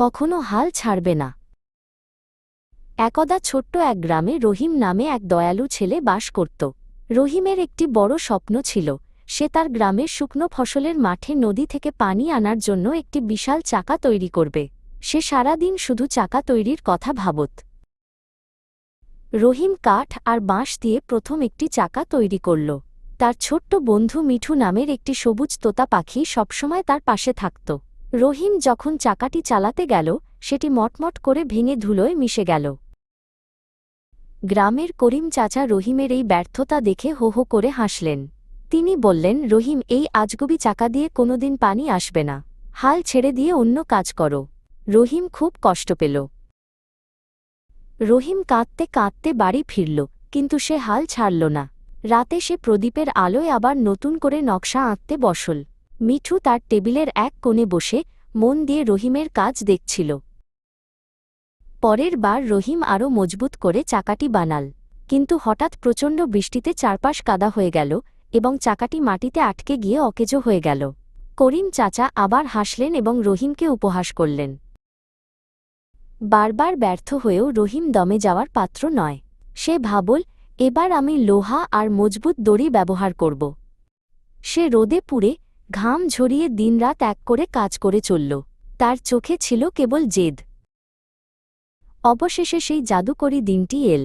কখনো হাল ছাড়বে না। একদা ছোট্ট এক গ্রামে রহিম নামে এক দয়ালু ছেলে বাস করত। রহিমের একটি বড় স্বপ্ন ছিল, সে তার গ্রামের শুকনো ফসলের মাঠে নদী থেকে পানি আনার জন্য একটি বিশাল চাকা তৈরি করবে। সে সারাদিন শুধু চাকা তৈরির কথা ভাবত। রহিম কাঠ আর বাঁশ দিয়ে প্রথম একটি চাকা তৈরি করল। তার ছোট্ট বন্ধু মিঠু নামের একটি সবুজ তোতা পাখি সবসময় তার পাশে থাকত। রহিম যখন চাকাটি চালাতে গেল, সেটি মটমট করে ভেঙে ধুলোয় মিশে গেল। গ্রামের করিম চাচা রহিমের এই ব্যর্থতা দেখে হো হো করে হাসলেন। তিনি বললেন, রহিম, এই আজগুবি চাকা দিয়ে কোনোদিন পানি আসবে না। হাল ছেড়ে দিয়ে অন্য কাজ করো। রহিম খুব কষ্ট পেল। রহিম কাঁদতে কাঁদতে বাড়ি ফিরল, কিন্তু সে হাল ছাড়ল না। রাতে সে প্রদীপের আলোয় আবার নতুন করে নকশা আঁকতে বসল। মিঠু তার টেবিলের এক কোণে বসে মন দিয়ে রহিমের কাজ দেখছিল। পরের বার রহিম আরও মজবুত করে চাকাটি বানাল, কিন্তু হঠাৎ প্রচণ্ড বৃষ্টিতে চারপাশ কাদা হয়ে গেল এবং চাকাটি মাটিতে আটকে গিয়ে অকেজো হয়ে গেল। করিম চাচা আবার হাসলেন এবং রহিমকে উপহাস করলেন। বারবার ব্যর্থ হয়েও রহিম দমে যাওয়ার পাত্র নয়। সে ভাবল, এবার আমি লোহা আর মজবুত দড়ি ব্যবহার করব। সে রোদে পুড়ে ঘাম ঝরিয়ে দিনরাত এক করে কাজ করে চলল। তার চোখে ছিল কেবল জেদ। অবশেষে সেই জাদুকরী দিনটি এল।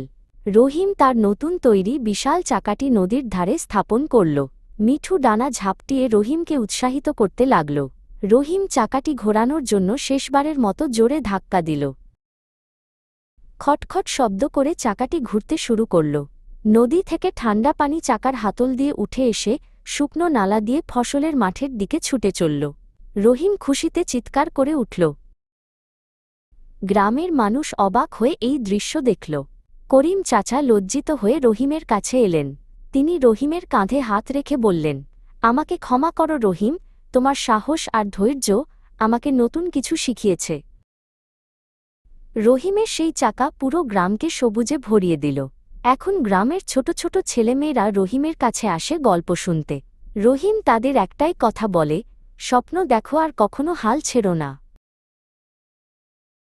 রহিম তার নতুন তৈরি বিশাল চাকাটি নদীর ধারে স্থাপন করল। মিঠু ডানা ঝাপটিয়ে রহিমকে উৎসাহিত করতে লাগল। রহিম চাকাটি ঘোরানোর জন্য শেষবারের মতো জোরে ধাক্কা দিল। খটখট শব্দ করে চাকাটি ঘুরতে শুরু করল। নদী থেকে ঠান্ডা পানি চাকার হাতল দিয়ে উঠে এসে শুকনো নালা দিয়ে ফসলের মাঠের দিকে ছুটে চলল। রহিম খুশিতে চিৎকার করে উঠল। গ্রামের মানুষ অবাক হয়ে এই দৃশ্য দেখল। করিম চাচা লজ্জিত হয়ে রহিমের কাছে এলেন। তিনি রহিমের কাঁধে হাত রেখে বললেন, আমাকে ক্ষমা করো রহিম, তোমার সাহস আর ধৈর্য আমাকে নতুন কিছু শিখিয়েছে। রহিমের সেই চাকা পুরো গ্রামকে সবুজে ভরিয়ে দিল। এখন গ্রামের ছোট ছোট ছেলেমেয়েরা রহিমের কাছে আসে গল্প শুনতে। রহিম তাদের একটাই কথা বলে, স্বপ্ন দেখো আর কখনো হাল ছেড়ো না।